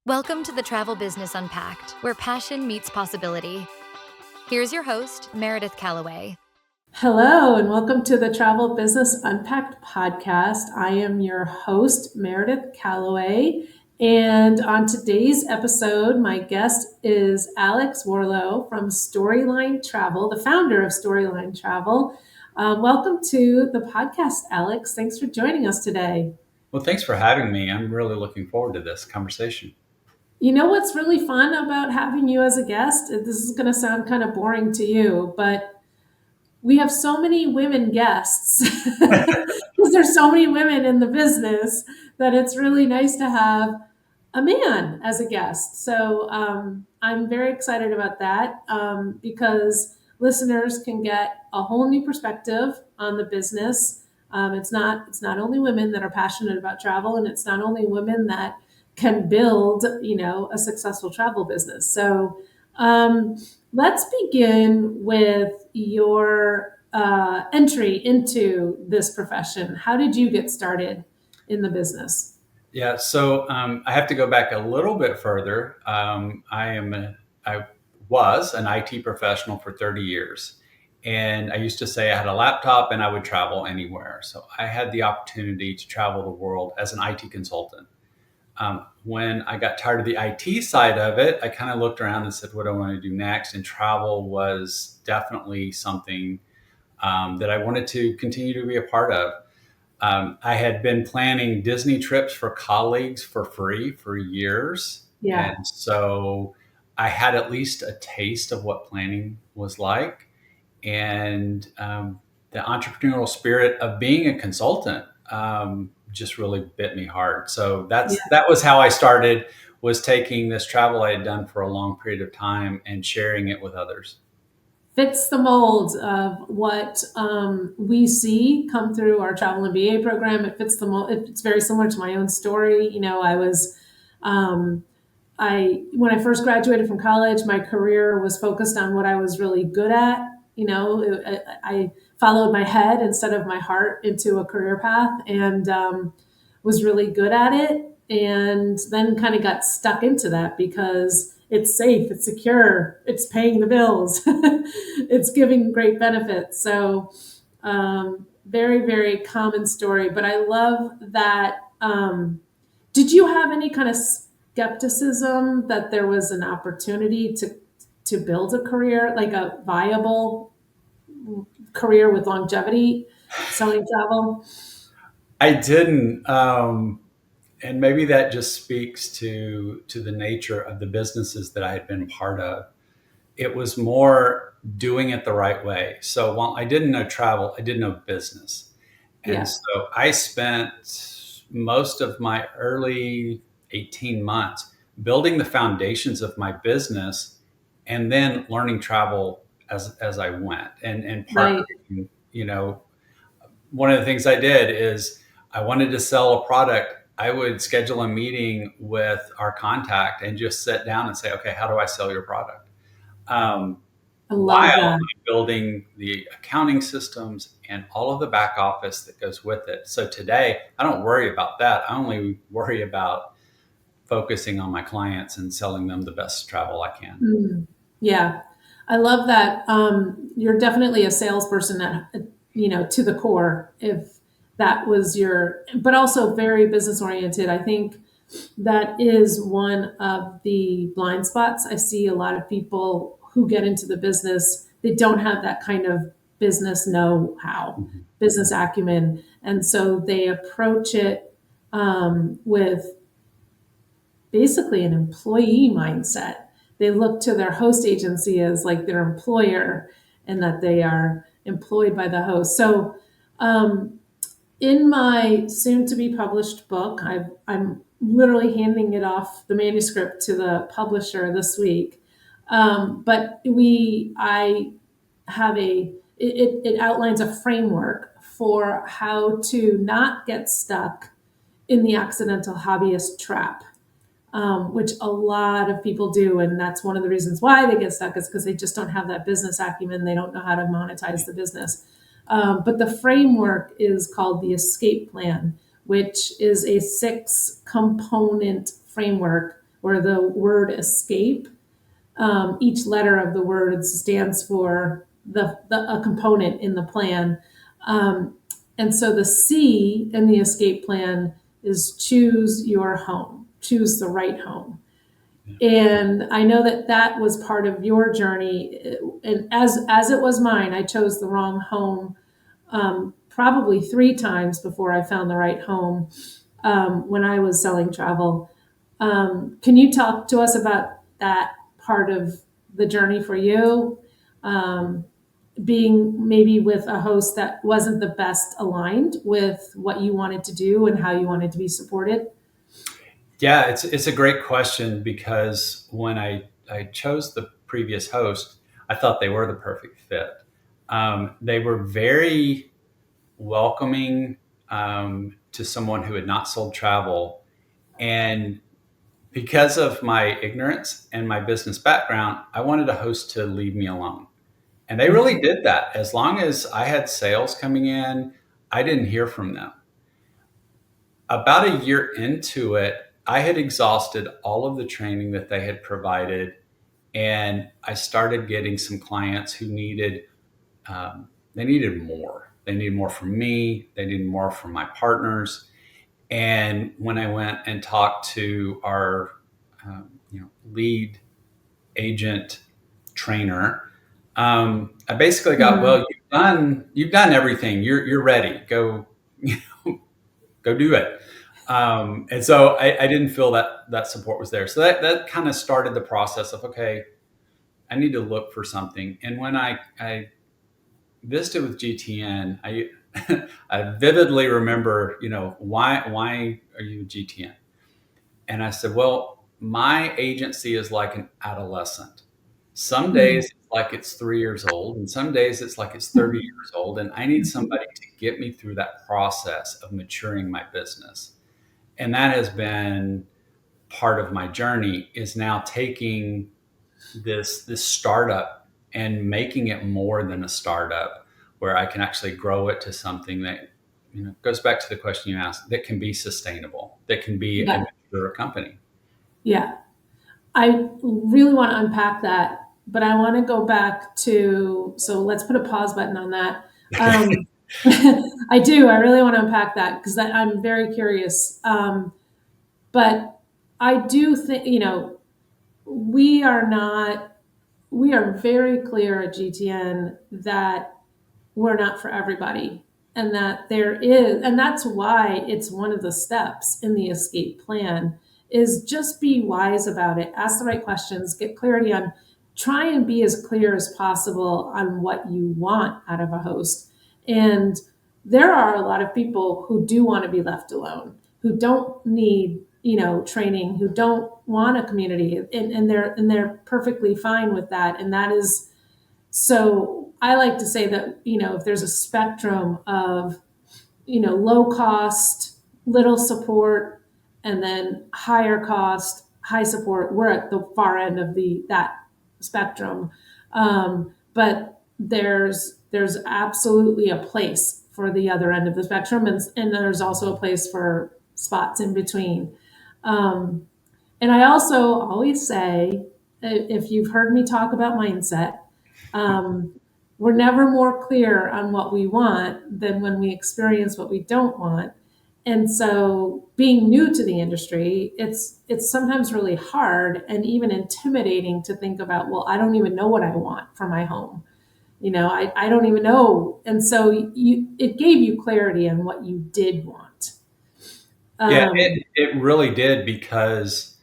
Welcome to the Travel Business Unpacked, where passion meets possibility. Here's your host, Meredith Calloway. Hello, and welcome to the Travel Business Unpacked podcast. I am your host, Meredith Calloway. And on today's episode, my guest is Alex Worlow from Storyline Travel, the founder of Storyline Travel. Welcome to the podcast, Alex. Thanks for joining us today. Well, thanks for having me. I'm really looking forward to this conversation. You know what's really fun about having you as a guest? This is going to sound kind of boring to you, but we have so many women guests because there's so many women in the business that it's really nice to have a man as a guest. So I'm very excited about that because listeners can get a whole new perspective on the business. It's not only women that are passionate about travel, and it's not only women that can build, a successful travel business. So let's begin with your entry into this profession. How did you get started in the business? Yeah, so I have to go back a little bit further. I was an IT professional for 30 years, and I used to say I had a laptop and I would travel anywhere. So I had the opportunity to travel the world as an IT consultant. When I got tired of the IT side of it, I kind of looked around and said, what do I want to do next? And travel was definitely something that I wanted to continue to be a part of. I had been planning Disney trips for colleagues for free for years. Yeah. And so I had at least a taste of what planning was like. And the entrepreneurial spirit of being a consultant just really bit me hard. So that was how I started, was taking this travel I had done for a long period of time and sharing it with others. Fits the mold of what we see come through our travel MBA program. It fits the mold. It's very similar to my own story. When I first graduated from college, my career was focused on what I was really good at. I followed my head instead of my heart into a career path, and was really good at it. And then kind of got stuck into that because it's safe, it's secure, it's paying the bills, it's giving great benefits. So, very, very common story. But I love that. Did you have any kind of skepticism that there was an opportunity to build a career, like a viable career with longevity, selling travel? I didn't. And maybe that just speaks to the nature of the businesses that I had been part of. It was more doing it the right way. So while I didn't know travel, I did know business. Yeah. And so I spent most of my early 18 months building the foundations of my business and then learning travel as I went, and Right. partnering. One of the things I did is I wanted to sell a product. I would schedule a meeting with our contact and just sit down and say, okay, how do I sell your product? I love While that. I'm building the accounting systems and all of the back office that goes with it. So today, I don't worry about that. I only worry about focusing on my clients and selling them the best travel I can. Yeah. I love that. You're definitely a salesperson to the core, if that was but also very business oriented. I think that is one of the blind spots. I see a lot of people who get into the business, they don't have that kind of business know-how, Mhm. business acumen. And so they approach it with basically an employee mindset. They look to their host agency as like their employer, and that they are employed by the host. So, in my soon to be published book, I'm literally handing it off the manuscript to the publisher this week. But I have it outlines a framework for how to not get stuck in the accidental hobbyist trap, which a lot of people do. And that's one of the reasons why they get stuck, is because they just don't have that business acumen. They don't know how to monetize the business. But the framework is called the escape plan, which is a 6-component framework or the word escape. Each letter of the words stands for a component in the plan. Um, and so the C in the escape plan is choose your home, choose the right home. And I know that that was part of your journey, and as it was mine. I chose the wrong home probably 3 times before I found the right home when I was selling travel. Can you talk to us about that part of the journey for you? Um, Being maybe with a host that wasn't the best aligned with what you wanted to do and how you wanted to be supported? Yeah, it's a great question because when I chose the previous host, I thought they were the perfect fit. They were very welcoming to someone who had not sold travel, and because of my ignorance and my business background, I wanted a host to leave me alone. And they really did that. As long as I had sales coming in, I didn't hear from them. About a year into it, I had exhausted all of the training that they had provided, and I started getting some clients who needed they needed more. They needed more from me. They needed more from my partners. And when I went and talked to our lead agent trainer, I basically got, Mm-hmm. well, you've done everything. You're ready. Go, go do it. And so I didn't feel that support was there. So that kind of started the process of, okay, I need to look for something. And when I visited with GTN, I vividly remember, why are you a GTN? And I said, well, my agency is like an adolescent. Some days it's like it's 3 years old, and some days it's like it's 30 years old. And I need somebody to get me through that process of maturing my business. And that has been part of my journey, is now taking this startup and making it more than a startup, where I can actually grow it to something that goes back to the question you asked, that can be sustainable, that can be a Yeah, mature company. yeah. I really want to unpack that, but I want to go back to, so let's put a pause button on that. Um, I do. I really want to unpack that because I'm very curious. But I do think, we are not, we are very clear at GTN that we're not for everybody, and that there is, and that's why it's one of the steps in the escape plan, is just be wise about it, ask the right questions, get clarity on, try and be as clear as possible on what you want out of a host. And there are a lot of people who do want to be left alone, who don't need training, who don't want a community, and they're perfectly fine with that. And that is, so I like to say that, if there's a spectrum of, low cost, little support, and then higher cost, high support, we're at the far end of that spectrum. But there's absolutely a place for the other end of the spectrum, and there's also a place for spots in between. Um, and I also always say, if you've heard me talk about mindset, um, we're never more clear on what we want than when we experience what we don't want. And so, being new to the industry, it's sometimes really hard and even intimidating to think about, well, I don't even know what I want for my home. I don't even know. And so it gave you clarity on what you did want. Yeah, Um, it really did, because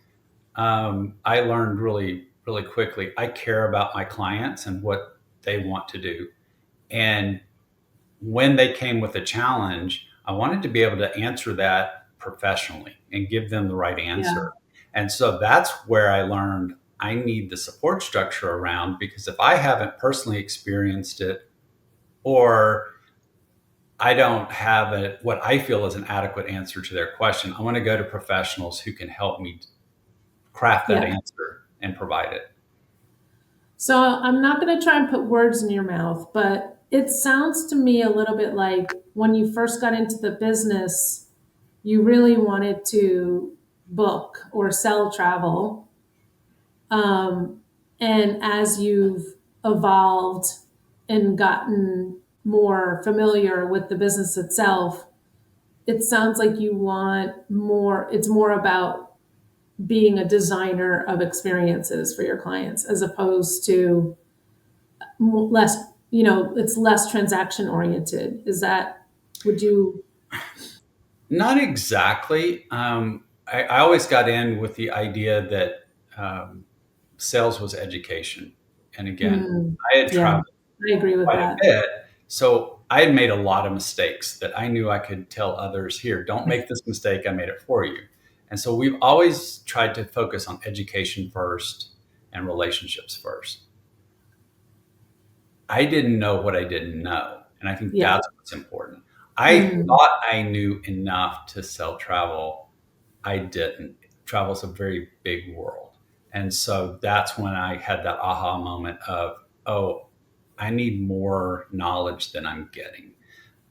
I learned really, really quickly. I care about my clients and what they want to do. And when they came with a challenge, I wanted to be able to answer that professionally and give them the right yeah, answer. And so that's where I learned I need the support structure around, because if I haven't personally experienced it, or I don't have what I feel is an adequate answer to their question, I want to go to professionals who can help me craft that yeah. answer and provide it. So I'm not going to try and put words in your mouth, but it sounds to me a little bit like when you first got into the business, you really wanted to book or sell travel. And as you've evolved and gotten more familiar with the business itself, it sounds like you want more, it's more about being a designer of experiences for your clients as opposed to less, it's less transaction oriented. Is that, would you? Not exactly. I always got in with the idea that sales was education. And again, Mm, I had yeah, traveled I agree with quite a that. bit. So I had made a lot of mistakes that I knew I could tell others, here, don't make this mistake. I made it for you. And so we've always tried to focus on education first and relationships first. I didn't know what I didn't know. And I think Yeah. that's what's important. I Mm, thought I knew enough to sell travel. I didn't. Travel's a very big world. And so that's when I had that aha moment of, oh, I need more knowledge than I'm getting.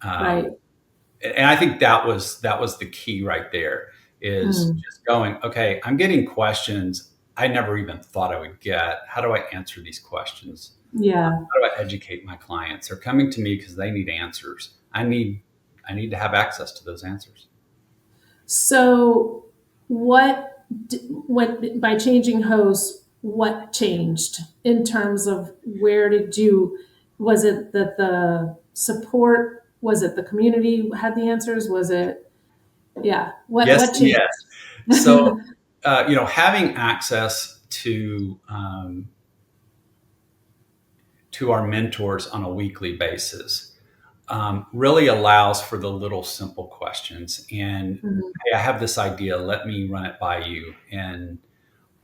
Um, right. and I think that was the key right there, is Mm, just going, okay, I'm getting questions I never even thought I would get. How do I answer these questions? yeah. How do I educate my clients? They're coming to me because they need answers. I need to have access to those answers. So, what by changing hosts, what changed in terms of where did you? Was it that the support? Was it the community had the answers? Was it, yeah? Yes, What and changed? yes. So, having access to our mentors on a weekly basis really allows for the little simple questions. And Mhm, hey, I have this idea. Let me run it by you. And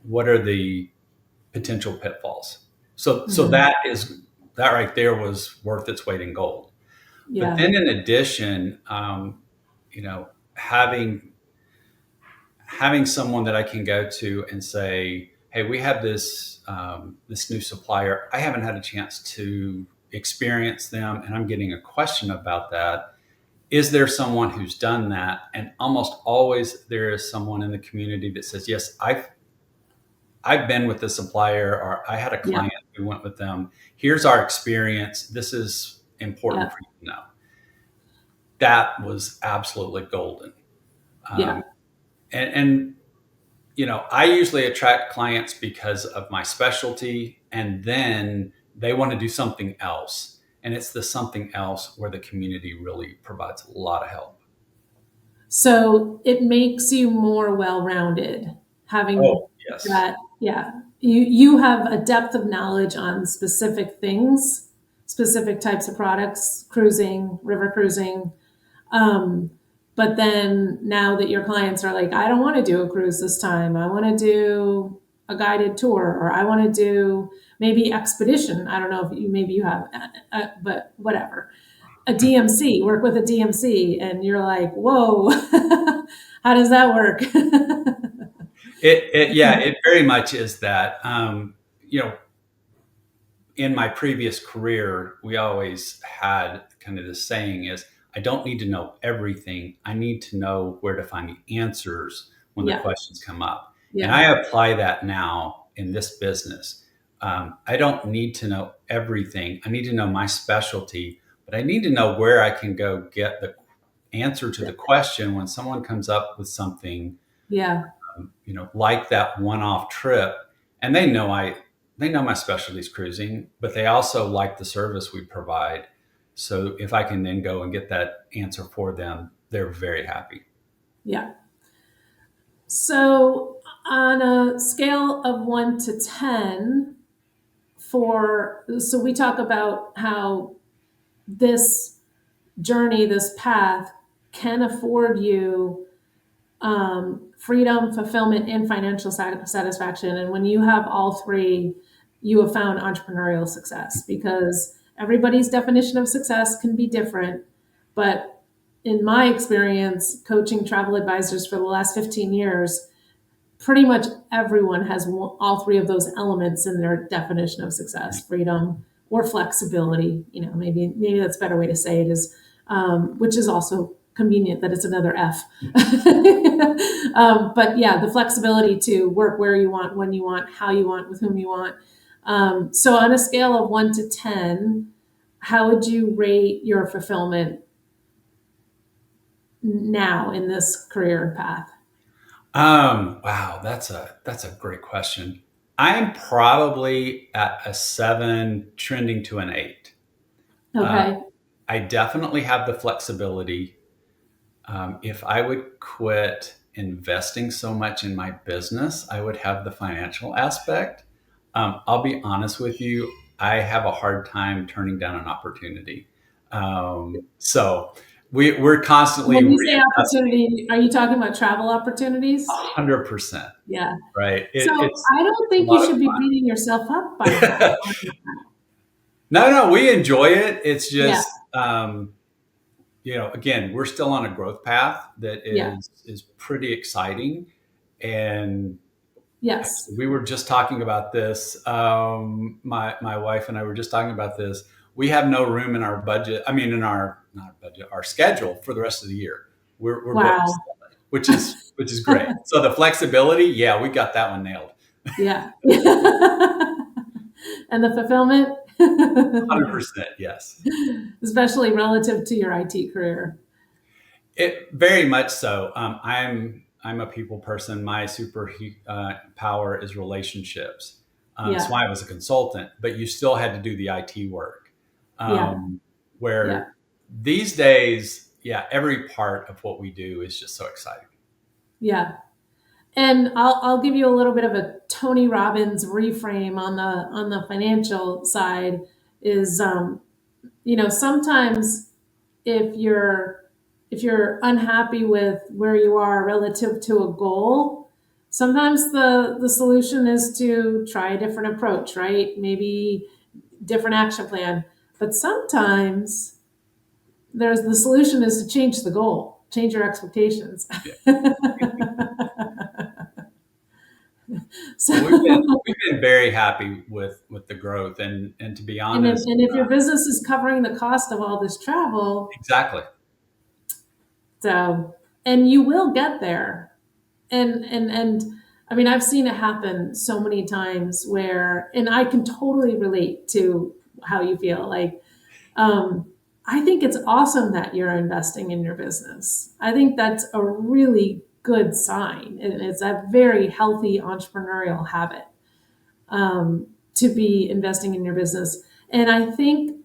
what are the potential pitfalls? So mhm. that right there was worth its weight in gold. But Yeah, then, in addition, you know, having someone that I can go to and say, "Hey, we have this new supplier. I haven't had a chance to experience them, and I'm getting a question about that. Is there someone who's done that?" And almost always there is someone in the community that says, "Yes, I've been with the supplier, or I had a yeah, client who went with them. Here's our experience. This is important yeah, for you to know." That was absolutely golden. yeah. Um, and I usually attract clients because of my specialty, and then they want to do something else. And it's the something else where the community really provides a lot of help. So it makes you more well-rounded having Oh, yes. that. Yeah, you have a depth of knowledge on specific things, specific types of products, cruising, river cruising. Um, but then now that your clients are like, I don't want to do a cruise this time. I want to do a guided tour, or I want to do maybe expedition. I don't know if maybe you have, but whatever, a DMC, work with a DMC, and you're like, whoa, how does that work? Yeah, it very much is that. You know, in my previous career, we always had kind of the saying is, I don't need to know everything. I need to know where to find the answers when the Yeah, questions come up. And yeah, I apply that now in this business. I don't need to know everything. I need to know my specialty, but I need to know where I can go get the answer to the question when someone comes up with something, yeah, like that one-off trip, and they know my specialty is cruising, but they also like the service we provide. So if I can then go and get that answer for them, they're very happy. yeah. So on a scale of 1 to 10, so we talk about how this journey, this path can afford you freedom, fulfillment, and financial satisfaction. And when you have all three, you have found entrepreneurial success, because everybody's definition of success can be different. But in my experience, coaching travel advisors for the last 15 years, pretty much everyone has all three of those elements in their definition of success: freedom or flexibility. Maybe that's a better way to say it, is which is also convenient that it's another F. But yeah, the flexibility to work where you want, when you want, how you want, with whom you want. So on a scale of 1 to 10, how would you rate your fulfillment now in this career path? Wow, that's a great question. I'm probably at a 7, trending to an 8. Uh, Okay. I definitely have the flexibility. If I would quit investing so much in my business, I would have the financial aspect. I'll be honest with you, I have a hard time turning down an opportunity. So we're constantly When you say readjusting. opportunity, are you talking about travel opportunities? 100%, Yeah. right? So I don't It's a think you lot of should be beating yourself up by that. fun. No, we enjoy it. It's Yeah. just, again, we're still on a growth path that Yeah. is pretty exciting. And Yes. actually, we were just talking about this. My wife and I were just talking about this. We have no room in our budget. I mean, in our not budget, our schedule for the rest of the year. We're booked, Wow. which is great. So the flexibility, yeah, we got that one nailed. Yeah. And the fulfillment, 100%, yes. especially relative to your IT career. It very much so. I'm a people person. My super power is relationships. That's Yeah. why I was a consultant. But you still had to do the IT work. Yeah. Um, Yeah. where these days, yeah, every part of what we do is just so exciting. Yeah. And I'll give you a little bit of a Tony Robbins reframe on the financial side is, sometimes if you're unhappy with where you are relative to a goal, sometimes the solution is to try a different approach, right? Maybe different action plan. But sometimes there's the solution is to change the goal, change your expectations. Yeah. So, Well, we've been very happy with the growth, and to be and honest, if your business is covering the cost of all this travel, exactly. so, and you will get there. And I mean, I've seen it happen so many times where, and I can totally relate to how you feel. Like, um, I think it's awesome that you're investing in your business. I think that's a really good sign. And it's a very healthy entrepreneurial habit, to be investing in your business. And I think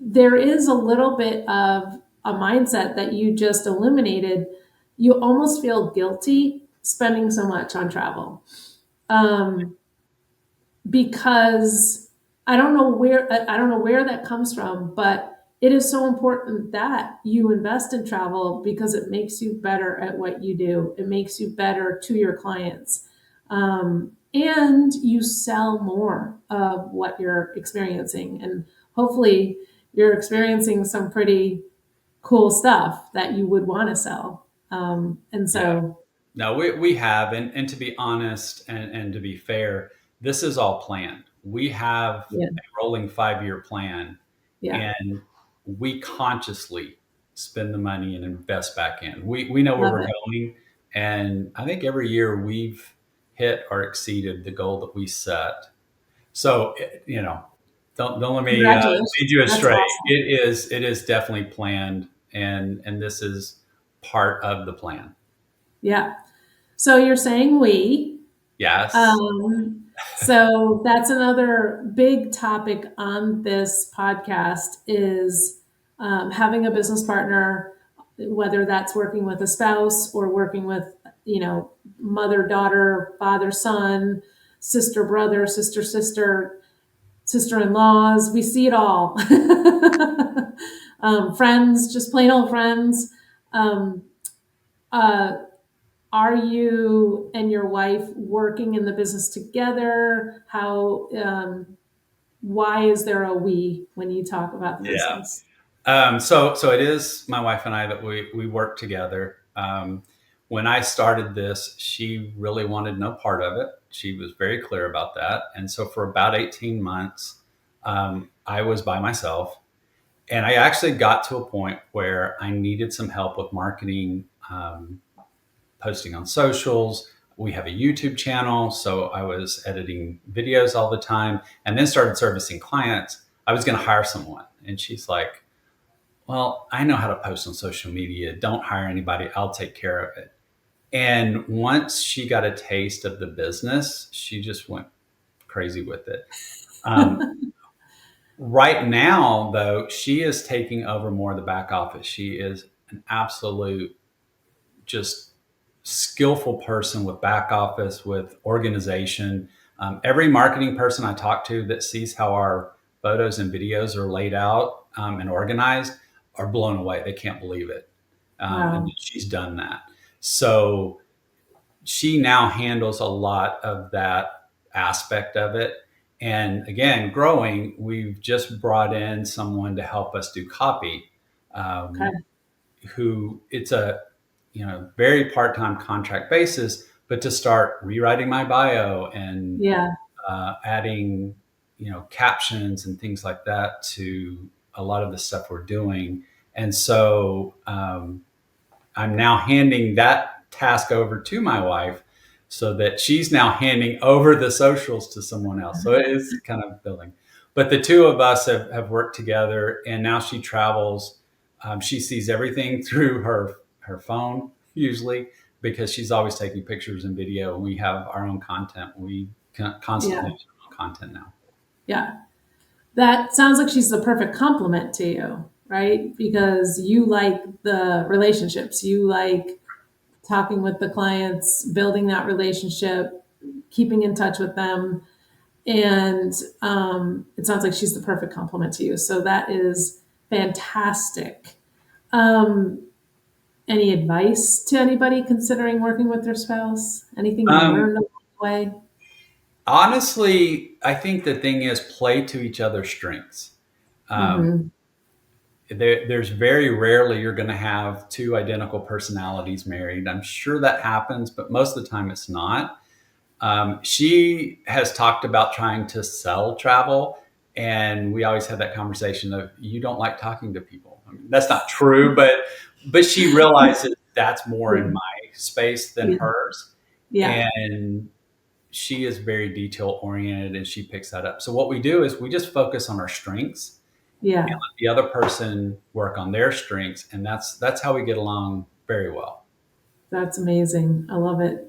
there is a little bit of a mindset that you just eliminated. You almost feel guilty spending so much on travel, um, because I don't know where that comes from, but it is so important that you invest in travel because it makes you better at what you do. It makes you better to your clients, and you sell more of what you're experiencing, and hopefully you're experiencing some pretty cool stuff that you would want to sell. And Yeah. so, No, we have, and to be honest, and to be fair, this is all planned. We have yeah, a rolling 5-year plan, yeah, and we consciously spend the money and invest back in. We know where love we're it. going, and I think every year we've hit or exceeded the goal that we set. So don't let me lead Congratulations. you That's astray. awesome. It is definitely planned, and this is part of the plan. Yeah. So you're saying we. Yes. So that's another big topic on this podcast is, having a business partner, whether that's working with a spouse or working with, mother, daughter, father, son, sister, brother, sister, sister-in-laws. We see it all. Friends, just plain old friends. Um, uh, are you and your wife working in the business together? Why is there a we when you talk about the Yeah. business? So it is my wife and I that we work together. When I started this, she really wanted no part of it. She was very clear about that. And so for about 18 months, I was by myself. And I actually got to a point where I needed some help with marketing, posting on socials. We have a YouTube channel, so I was editing videos all the time, and then started servicing clients. I was going to hire someone, and she's like, well, I know how to post on social media. Don't hire anybody. I'll take care of it. And once she got a taste of the business, she just went crazy with it. Um, right now, though, she is taking over more of the back office. She is an absolute just skillful person with back office, with organization. Every marketing person I talk to that sees how our photos and videos are laid out and organized are blown away. They can't believe it. And Wow. she's done that. So she now handles a lot of that aspect of it. And again, growing, we've just brought in someone to help us do copy. Okay. Who it's a very part-time contract basis, but to start rewriting my bio and Yeah. adding captions and things like that to a lot of the stuff we're doing. And so I'm now handing that task over to my wife so that she's now handing over the socials to someone else. So it is kind of building. But the two of us have worked together, and now she travels. She sees everything through her phone, usually, because she's always taking pictures and video, and we have our own content. We Yeah. constantly have our own content now. Yeah. That sounds like she's the perfect complement to you, right? Because you like the relationships, you like talking with the clients, building that relationship, keeping in touch with them. And it sounds like she's the perfect complement to you. So that is fantastic. Um, any advice to anybody considering working with their spouse? Anything you Um, learned along the way? Honestly, I think the thing is play to each other's strengths. Um, Mm-hmm. there's very rarely you're going to have two identical personalities married. I'm sure that happens, but most of the time it's not. She has talked about trying to sell travel, and we always had that conversation of you don't like talking to people. I mean, that's not true, but she realizes that's more in Yeah. my space than Yeah. hers, Yeah. and she is very detail oriented, and she picks that up. So what we do is we just focus on our strengths and Yeah. let the other person work on their strengths, and that's how we get along very well. That's amazing. I love it.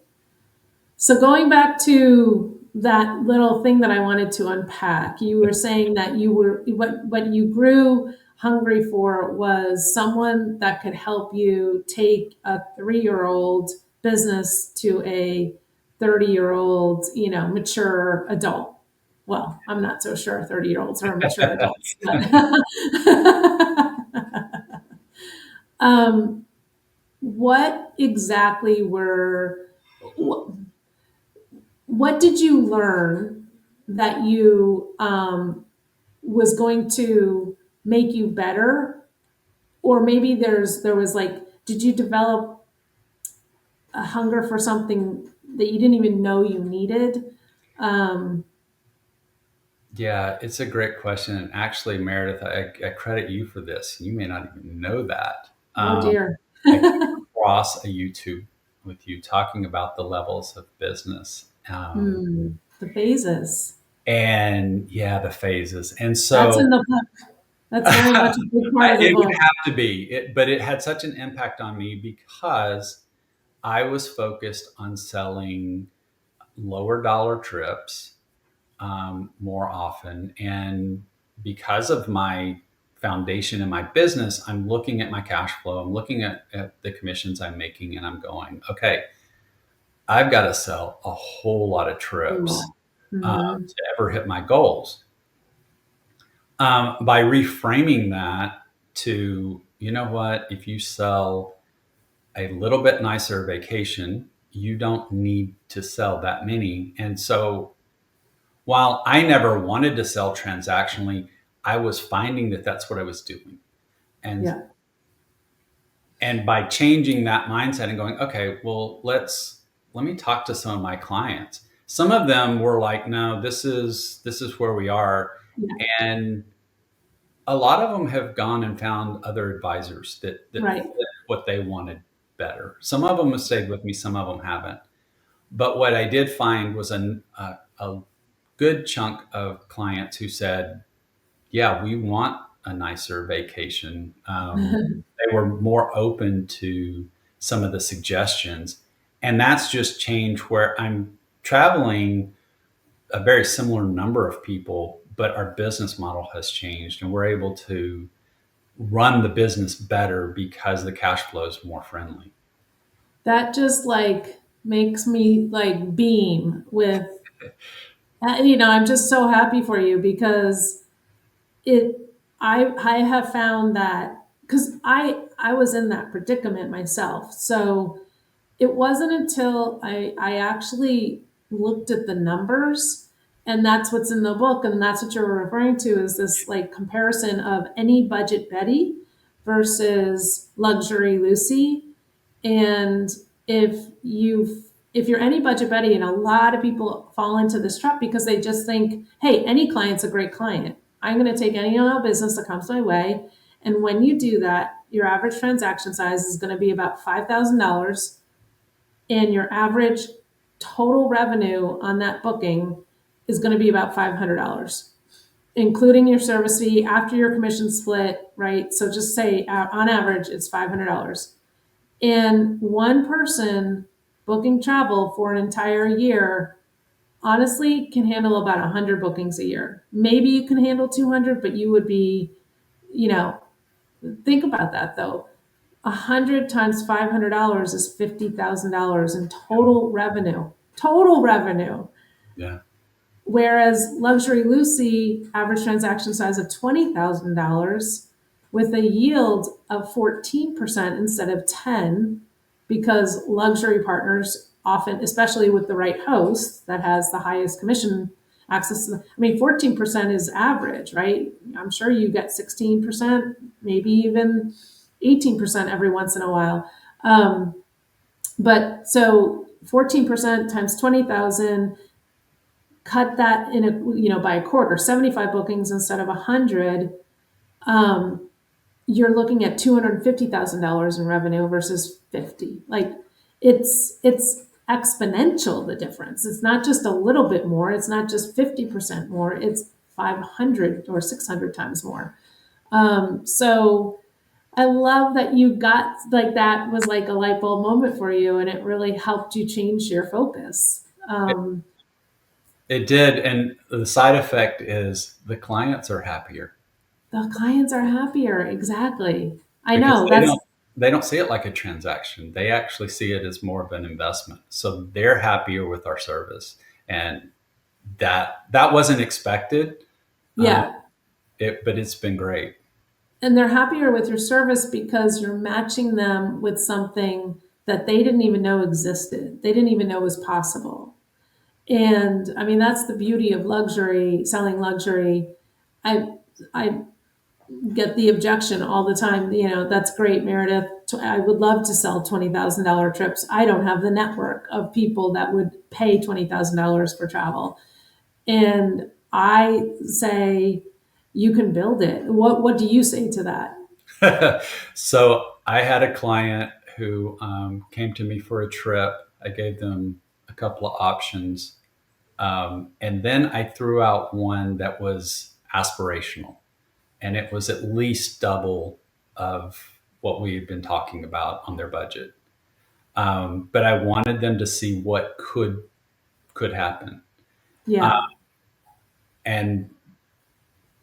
So going back to that little thing that I wanted to unpack, you were saying that you were what you grew hungry for was someone that could help you take a 3-year-old business to a 30-year-old, mature adult. Well, I'm not so sure 30-year-olds are mature adults, but um, what exactly what did you learn that you was going to make you better, or maybe there was like, did you develop a hunger for something that you didn't even know you needed? um, Yeah, it's a great question. And actually, Meredith, I credit you for this. You may not even know that. oh Um, dear. I came across a YouTube with you talking about the levels of business. The phases. And yeah, the phases. And That's so in the book. That's very much a big part of the it would book. have to be, but it had such an impact on me because I was focused on selling lower dollar trips more often. And because of my foundation in my business, I'm looking at my cash flow, I'm looking at the commissions I'm making, and I'm going, okay, I've got to sell a whole lot of trips Mm-hmm. to ever hit my goals. By reframing that to, you know what, if you sell a little bit nicer vacation, you don't need to sell that many. And so while I never wanted to sell transactionally, I was finding that that's what I was doing. And Yeah. and by changing that mindset and going, okay, well, let me talk to some of my clients. Some of them were like, no, this is where we are. Yeah. And A lot of them have gone and found other advisors that Right. fit what they wanted better. Some of them have stayed with me, some of them haven't. But what I did find was a good chunk of clients who said, yeah, we want a nicer vacation. They were more open to some of the suggestions. And that's just changed where I'm traveling a very similar number of people, but our business model has changed and we're able to run the business better because the cash flow is more friendly. That just like makes me like beam with, you know, I'm just so happy for you because it, I have found that because I was in that predicament myself. So it wasn't until I actually looked at the numbers, and that's what's in the book, and that's what you're referring to is this like comparison of any budget Betty versus luxury Lucy. And if you if you're any budget Betty, and a lot of people fall into this trap because they just think, hey, any client's a great client. I'm going to take any business that comes my way. And when you do that, your average transaction size is going to be about $5,000, and your average total revenue on that booking is going to be about $500, including your service fee after your commission split, right? So just say on average, it's $500. And one person booking travel for an entire year honestly can handle about 100 bookings a year. Maybe you can handle 200, but you would be, you know, think about that though. 100 times $500 is $50,000 in total revenue. Total revenue. Yeah. Whereas Luxury Lucy, average transaction size of $20,000 with a yield of 14% instead of 10, because luxury partners often, especially with the right host that has the highest commission access to, I mean, 14% is average, right? I'm sure you get 16%, maybe even 18% every once in a while. But so 14% times 20,000, cut that in a, you know, by a quarter, 75 bookings instead of 100, you're looking at $250,000 in revenue versus 50. Like it's exponential, the difference. It's not just a little bit more, it's not just 50% more, it's 500 or 600 times more. So I love that you got like that was like a light bulb moment for you, and it really helped you change your focus. It did. And the side effect is the clients are happier The clients are happier. Exactly. I because know that's, they don't see it like a transaction. They actually see it as more of an investment. So they're happier with our service. And that wasn't expected. Um, yeah. but it's been great. And they're happier with your service because you're matching them with something that they didn't even know existed. They didn't even know was possible. And I mean, that's the beauty of luxury, selling luxury. I get the objection all the time. You know, that's great, Meredith. I would love to sell $20,000 trips. I don't have the network of people that would pay $20,000 for travel. And I say, you can build it. What do you say to that? So I had a client who came to me for a trip. I gave them a couple of options. And then I threw out one that was aspirational, and it was at least double of what we had been talking about on their budget. But I wanted them to see what could happen. Yeah. And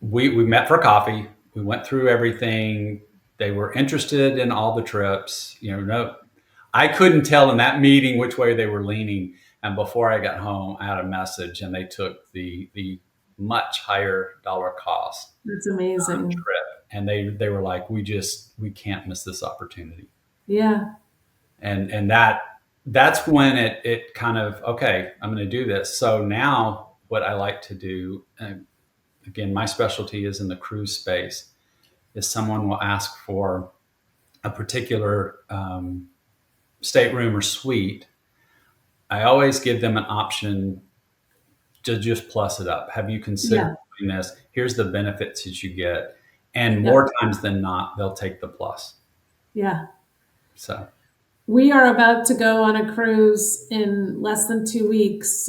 we met for coffee. We went through everything. They were interested in all the trips. No, I couldn't tell in that meeting which way they were leaning. And before I got home, I had a message, and they took the much higher dollar cost That's amazing. trip, and they were like, we can't miss this opportunity. Yeah. And that's when it kind of, okay, I'm going to do this. So now what I like to do, again, my specialty is in the cruise space, is someone will ask for a particular stateroom or suite. I always give them an option to just plus it up. Have you considered Yeah. doing this? Here's the benefits that you get. And Yep. more times than not, they'll take the plus. Yeah. So, We are about to go on a cruise in less than 2 weeks.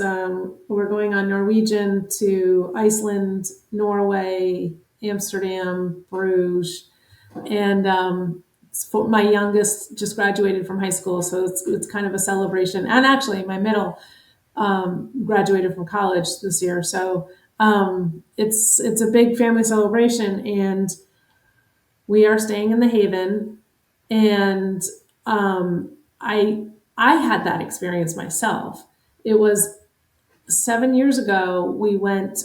We're going on Norwegian to Iceland, Norway, Amsterdam, Bruges, and my youngest just graduated from high school, so it's kind of a celebration. And actually, my middle graduated from college this year, so it's a big family celebration, and we are staying in the Haven, and um, I I had that experience myself. It was 7 years ago. We went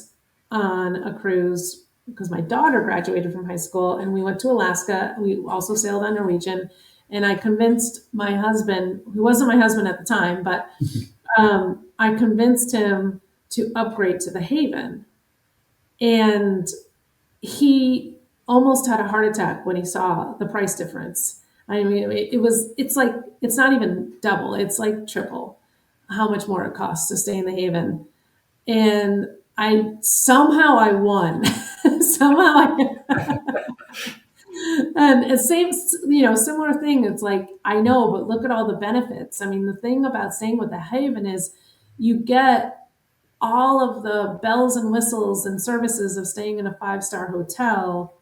on a cruise because my daughter graduated from high school, and we went to Alaska. We also sailed on Norwegian, and I convinced my husband, who wasn't my husband at the time, but I convinced him to upgrade to the Haven, and he almost had a heart attack when he saw the price difference. I mean, it's like, it's not even double, it's like triple how much more it costs to stay in the Haven. And somehow I won. somehow I, and it same, similar thing. It's like, I know, but look at all the benefits. I mean, the thing about staying with the Haven is you get all of the bells and whistles and services of staying in a 5-star hotel,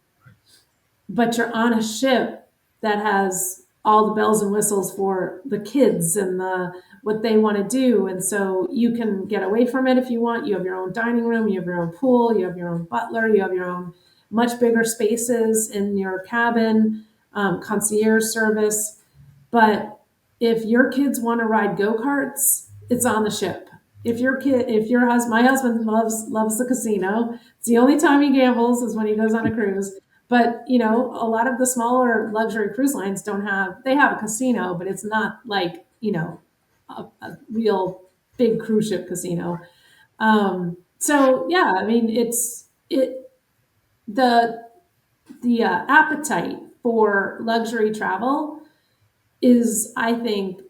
but you're on a ship that has all the bells and whistles for the kids and the what they want to do, and so you can get away from it if you want. You have your own dining room, you have your own pool, you have your own butler, you have your own much bigger spaces in your cabin, concierge service. But if your kids want to ride go-karts, it's on the ship. If your husband, my husband loves the casino. It's the only time he gambles is when he goes on a cruise. But a lot of the smaller luxury cruise lines they have a casino, but it's not like a real big cruise ship casino. So yeah, I mean, the appetite for luxury travel is, I think,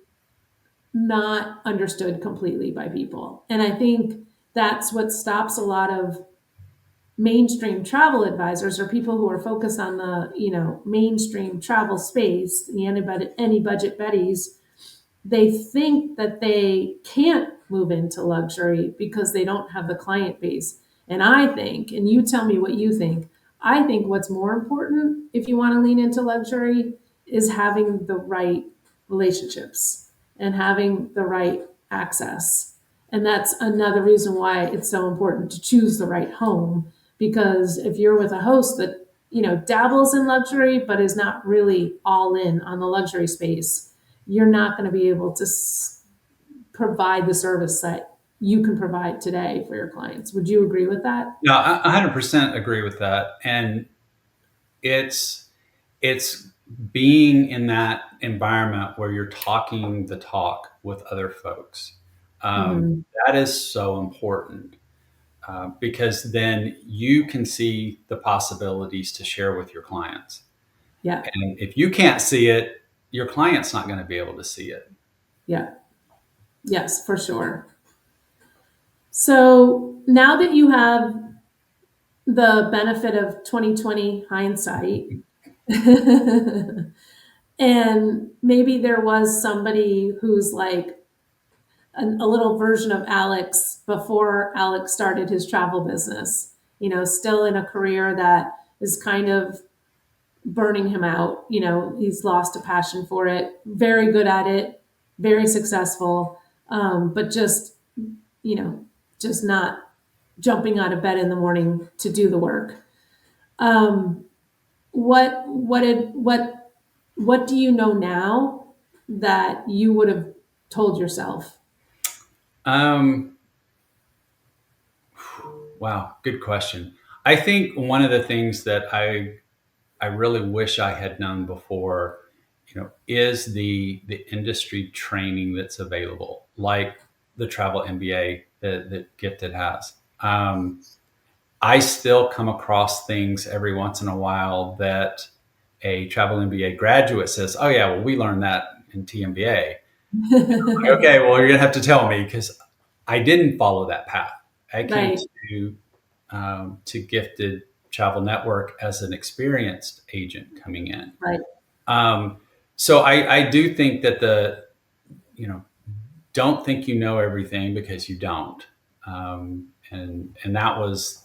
not understood completely by people. And I think that's what stops a lot of mainstream travel advisors, or people who are focused on the mainstream travel space, the any budget Betties. They think that they can't move into luxury because they don't have the client base. And I think, and you tell me what you think, I think what's more important if you want to lean into luxury is having the right relationships and having the right access. And that's another reason why it's so important to choose the right home. Because if you're with a host that, dabbles in luxury, but is not really all in on the luxury space, you're not going to be able to provide the service that you can provide today for your clients. Would you agree with that? no, I 100% agree with that. And it's it's being in that environment where you're talking the talk with other folks. Mm-hmm. That is so important, because then you can see the possibilities to share with your clients. Yeah. And if you can't see it, your client's not going to be able to see it. Yeah. Yes, for sure. So now that you have the benefit of 2020 hindsight, and maybe there was somebody who's like a little version of Alex before Alex started his travel business, still in a career that is kind of burning him out. He's lost a passion for it, very good at it, very successful, but you know, just not jumping out of bed in the morning to do the work. Um, what do you know now that you would have told yourself? Um, wow, good question. I think one of the things that I really wish I had known before, is the industry training that's available, like the travel MBA that Gifted has. I still come across things every once in a while that a travel MBA graduate says, "Oh yeah, well we learned that in TMBA." Okay, well you're gonna have to tell me because I didn't follow that path. I came Right. to Gifted travel network as an experienced agent coming in. Right. Um, so I do think that don't think you know everything, because you don't. And that was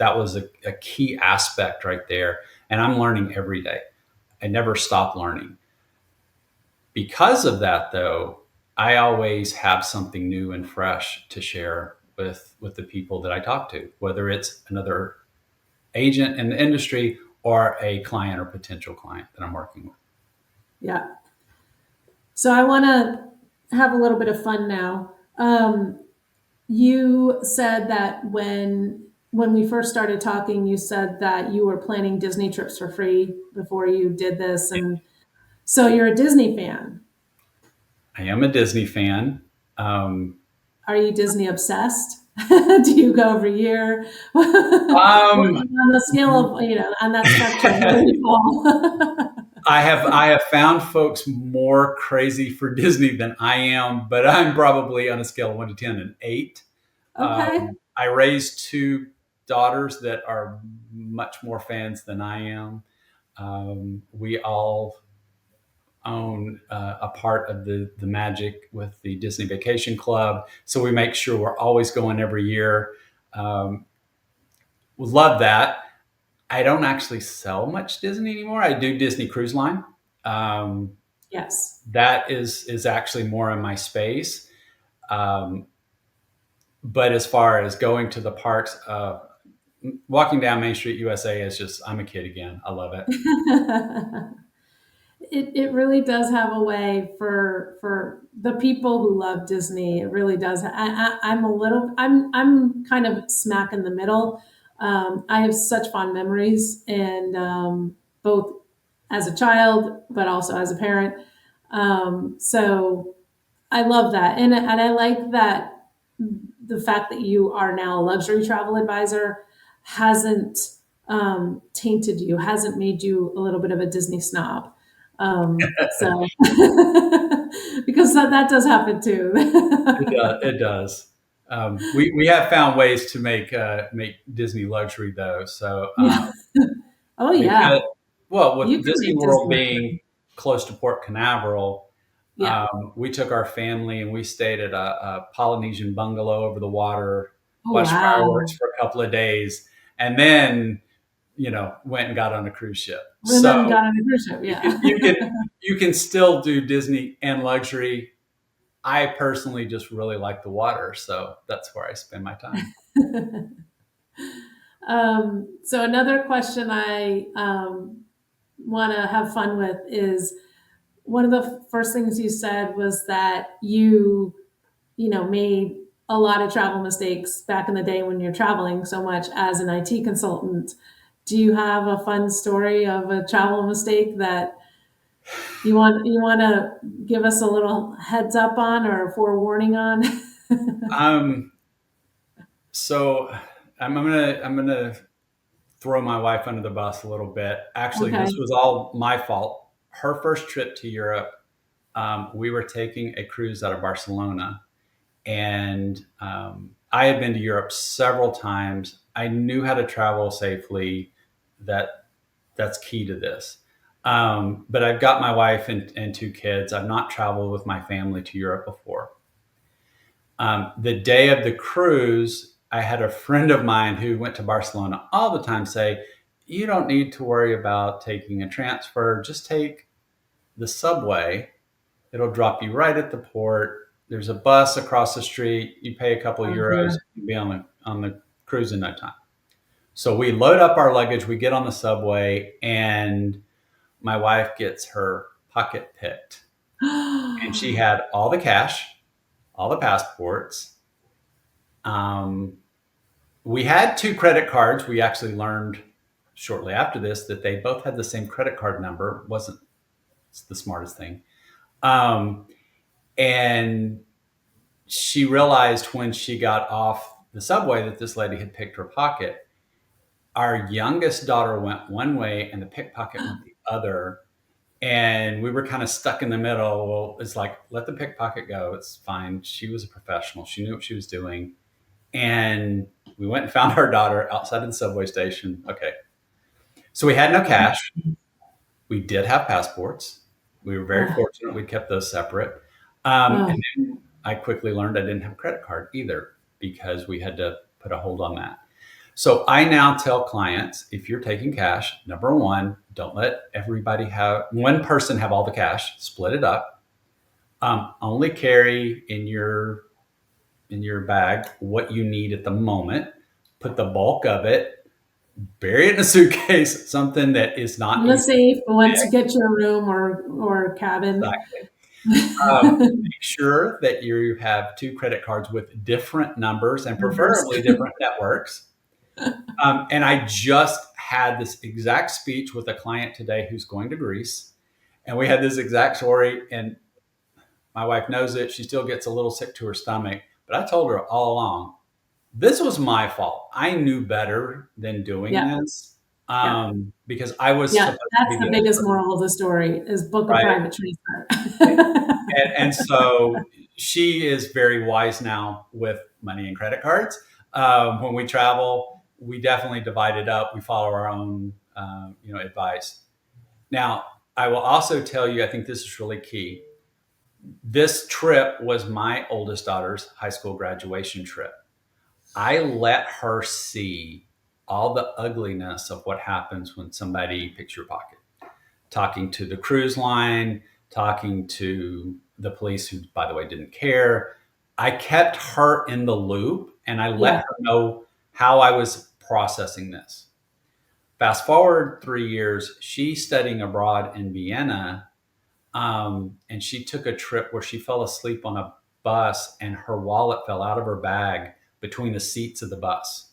a key aspect right there. And I'm learning every day. I never stop learning. Because of that, though, I always have something new and fresh to share with the people that I talk to, whether it's another agent in the industry or a client or potential client that I'm working with. Yeah. So I want to have a little bit of fun now. You said that when we first started talking, you said that you were planning Disney trips for free before you did this, and so you're a Disney fan. I am a Disney fan. Are you Disney obsessed? Do you go every year? Um, On the scale of, on that spectrum, where do you fall? I have found folks more crazy for Disney than I am, but I'm probably on a scale of 1 to 10 an 8. Okay. I raised two daughters that are much more fans than I am. We all own a part of the magic with the Disney Vacation Club, so we make sure we're always going every year. Um, Love that. I don't actually sell much Disney anymore. I do Disney Cruise Line. Um, Yes. that is actually more in my space. Um, but as far as going to the parks, walking down Main Street USA is just, I'm a kid again. I love it. It really does have a way for the people who love Disney. It really does. I'm kind of smack in the middle. I have such fond memories, and both as a child, but also as a parent. So I love that, and I like that the fact that you are now a luxury travel advisor hasn't tainted you, hasn't made you a little bit of a Disney snob. So because that does happen too. It does. We have found ways to make Disney luxury though. So Yeah. Oh because, yeah. well, You with can Disney make World Disney being luxury. close to Port Canaveral, Yeah. we took our family and we stayed at a Polynesian bungalow over the water, Oh watched wow. fireworks for a couple of days, and then went and got on a cruise ship. And So then got on a cruise ship. you Yeah. can you can you can still do Disney and luxury. I personally just really like the water, so that's where I spend my time. So another question I want to have fun with is one of the first things you said was that you made a lot of travel mistakes back in the day when you're traveling so much as an IT consultant. Do you have a fun story of a travel mistake that you want to give us a little heads up on or forewarning on? Um, so I'm gonna throw my wife under the bus a little bit. Actually, Okay. this was all my fault. Her first trip to Europe, we were taking a cruise out of Barcelona, and I had been to Europe several times. I knew how to travel safely. That's key to this. But I've got my wife and two kids. I've not traveled with my family to Europe before. The day of the cruise, I had a friend of mine who went to Barcelona all the time say, "You don't need to worry about taking a transfer. Just take the subway. It'll drop you right at the port. There's a bus across the street. You pay a couple of Oh euros, dear. you'll be on the cruise in no time." So we load up our luggage, we get on the subway, and my wife gets her pocket picked. And she had all the cash, all the passports. Um, we had two credit cards. We actually learned shortly after this that they both had the same credit card number. Wasn't the smartest thing. Um, and she realized when she got off the subway that this lady had picked her pocket. Our youngest daughter went one way and the pickpocket went the other. And we were kind of stuck in the middle. Well, it's like, let the pickpocket go. It's fine. She was a professional. She knew what she was doing. And we went and found our daughter outside of the subway station. Okay. So we had no cash. We did have passports. We were very Oh, fortunate. We kept those separate. oh, And then I quickly learned I didn't have a credit card either because we had to put a hold on that. So I now tell clients, if you're taking cash, number one, don't let everybody have one person have all the cash. Split it up. Only carry in your bag what you need at the moment. Put the bulk of it, bury it in a suitcase, something that is not in the easy. safe once you get your room or cabin. Exactly. Make sure that you have two credit cards with different numbers and Numbers. preferably different networks. And I just had this exact speech with a client today who's going to Greece. And we had this exact story. And my wife knows it. She still gets a little sick to her stomach. But I told her all along, this was my fault. I knew better than doing Yeah, this yeah, because I was yeah. supposed to That's be the the biggest expert, moral of the story is book a right? private transfer. And so she is very wise now with money and credit cards. When we travel, we definitely divide it up. We follow our own, advice. Now, I will also tell you, I think this is really key. This trip was my oldest daughter's high school graduation trip. I let her see all the ugliness of what happens when somebody picks your pocket. Talking to the cruise line, talking to the police, who, by the way, didn't care. I kept her in the loop and I let Yeah. her know how I was processing this. Fast forward 3 years, she's studying abroad in Vienna, and she took a trip where she fell asleep on a bus and her wallet fell out of her bag between the seats of the bus.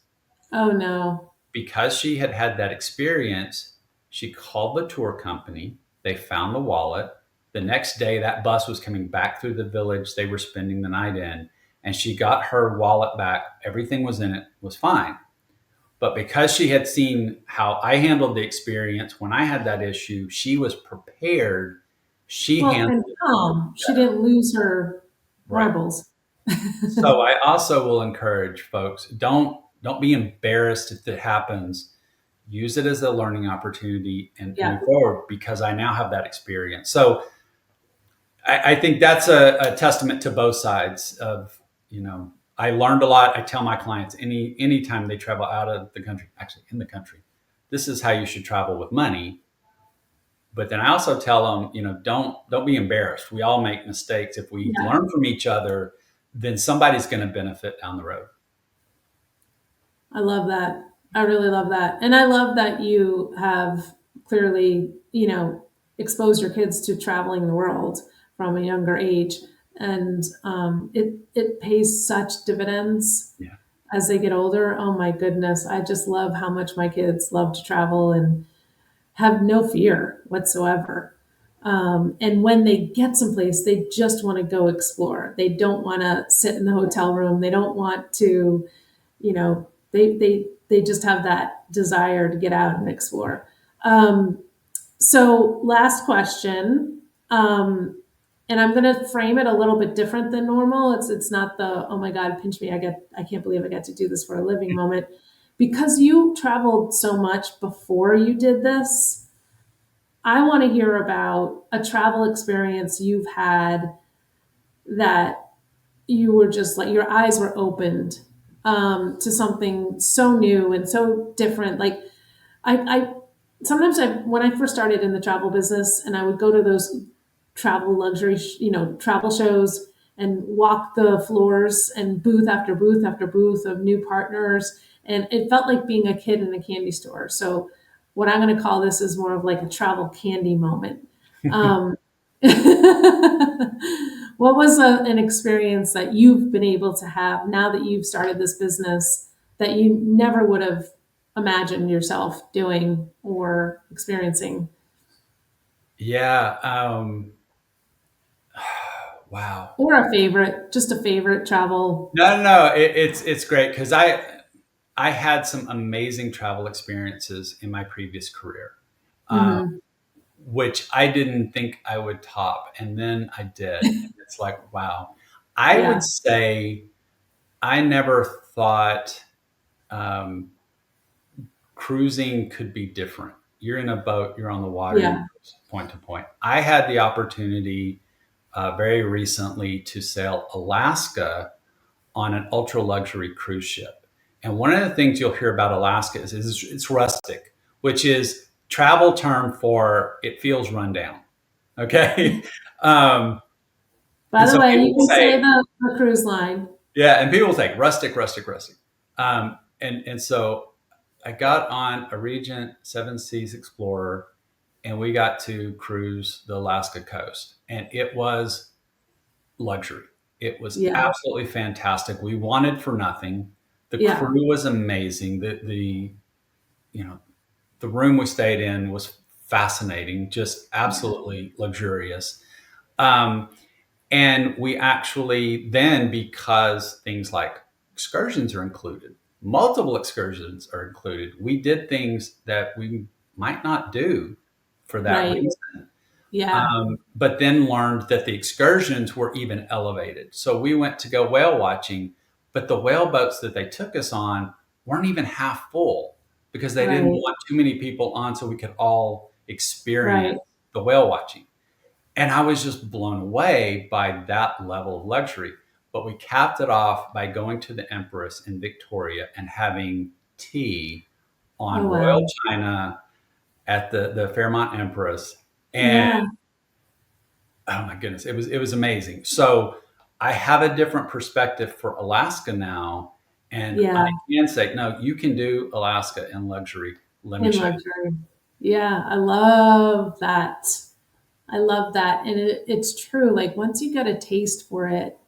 Oh no. Because she had had that experience, she called the tour company. They found the wallet. The next day, that bus was coming back through the village they were spending the night in, and she got her wallet back. Everything was in it, was fine. But because she had seen how I handled the experience when I had that issue, she was prepared. She Well, handled and it calm. She better. didn't lose her Right. marbles. So I also will encourage folks, don't be embarrassed if it happens. Use it as a learning opportunity and Yeah. move forward because I now have that experience. So I think that's a testament to both sides of, I learned a lot. I tell my clients anytime they travel out of the country, actually in the country, this is how you should travel with money. But then I also tell them, don't be embarrassed. We all make mistakes. If we Yeah. learn from each other, then somebody's going to benefit down the road. I love that. I really love that. And I love that you have clearly, exposed your kids to traveling the world from a younger age. And it pays such dividends Yeah. as they get older. Oh my goodness. I just love how much my kids love to travel and have no fear whatsoever. And when they get someplace, they just want to go explore. They don't want to sit in the hotel room. They don't want to, they just have that desire to get out and explore. So last question, and I'm going to frame it a little bit different than normal. It's not the oh my god pinch me I can't believe I get to do this for a living moment, because you traveled so much before you did this. I want to hear about a travel experience you've had that you were just like your eyes were opened to something so new and so different. Like I sometimes when I first started in the travel business and I would go to those travel luxury, travel shows and walk the floors and booth after booth after booth of new partners. And it felt like being a kid in a candy store. So what I'm going to call this is more of like a travel candy moment. Um, what was an experience that you've been able to have now that you've started this business that you never would have imagined yourself doing or experiencing? Yeah. Wow. Or a favorite, just a favorite travel. No, no, no. It's great because I had some amazing travel experiences in my previous career, uh, Mhm. which I didn't think I would top, and then I did. And it's like, wow. I would Yeah. say I never thought um, cruising could be different. you're in a boat, you're on the water, you Yeah. go point to point. I had the opportunity very recently to sail Alaska on an ultra luxury cruise ship. And one of the things you'll hear about Alaska is it's rustic, which is travel term for it feels run down. Okay. um, By and the so way, people you will can say say, the cruise line. yeah, and people will say rustic, rustic, rustic. And so I got on a Regent Seven Seas Explorer and we got to cruise the Alaska coast. And it was luxury. It was Yeah. absolutely fantastic. We wanted for nothing. The Yeah. crew was amazing. The you know the room we stayed in was fascinating, just absolutely luxurious. Um, and we actually then, because things like excursions are included, multiple excursions are included, we did things that we might not do for that Right. reason. Yeah. But then learned that the excursions were even elevated. So we went to go whale watching, but the whale boats that they took us on weren't even half full because they didn't Right. want too many people on so we could all experience Right. the whale watching. And I was just blown away by that level of luxury. But we capped it off by going to the Empress in Victoria and having tea Oh on Royal wow. China at the Fairmont Empress. And Yeah. oh my goodness, it was amazing. So I have a different perspective for Alaska now, and I Yeah. can say, no, you can do Alaska in luxury. Let me In show you. luxury. Yeah. I love that. I love that. And it's true. Like once you get a taste for it,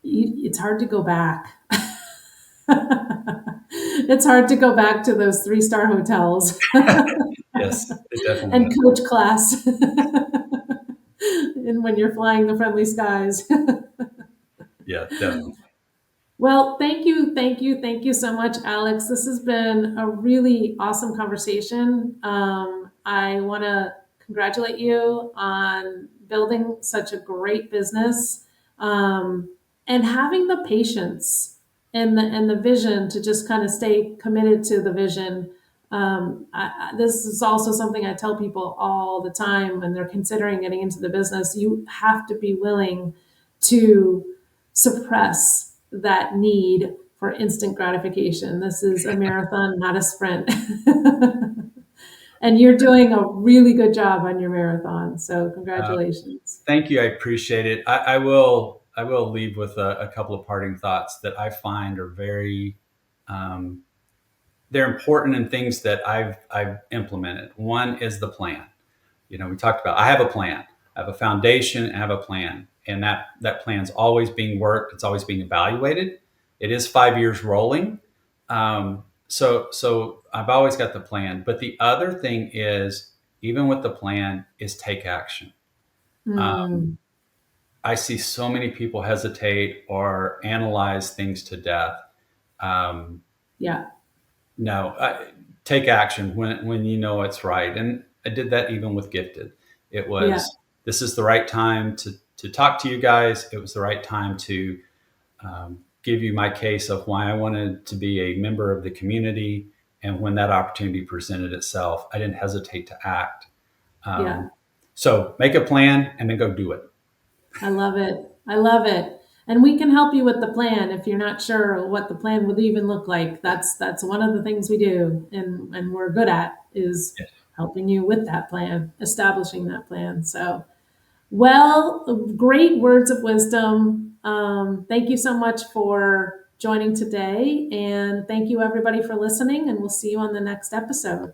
it's hard to go back. It's hard to go back to those 3-star hotels Yes, it definitely and is. coach class. And when you're flying the friendly skies. Yeah, definitely. Well, thank you so much, Alex. This has been a really awesome conversation. I want to congratulate you on building such a great business, and having the patience and the vision to just kind of stay committed to the vision. This is also something I tell people all the time when they're considering getting into the business. You have to be willing to suppress that need for instant gratification. This is a marathon, not a sprint. And you're doing a really good job on your marathon. So Uh, congratulations. Thank you. I appreciate it. I will leave with a couple of parting thoughts that I find are very um, they're important and things that I've implemented. One is the plan. We talked about I have a plan. I have a foundation. I have a plan, and that plan's always being worked. It's always being evaluated. It is 5 years rolling. So I've always got the plan. But the other thing is, even with the plan, is take action. Um, Mm, I see so many people hesitate or analyze things to death. Um, yeah, no, take action when you know it's right. And I did that even with Gifted. It yeah, was This is the right time to talk to you guys. It was the right time to give you my case of why I wanted to be a member of the community. And when that opportunity presented itself, I didn't hesitate to act. yeah. Um, so make a plan and then go do it. I love it. I love it. And we can help you with the plan if you're not sure what the plan would even look like. That's one of the things we do and we're good at is Yes. helping you with that plan, establishing that plan. So well, great words of wisdom. Thank you so much for joining today. And thank you, everybody, for listening. And we'll see you on the next episode.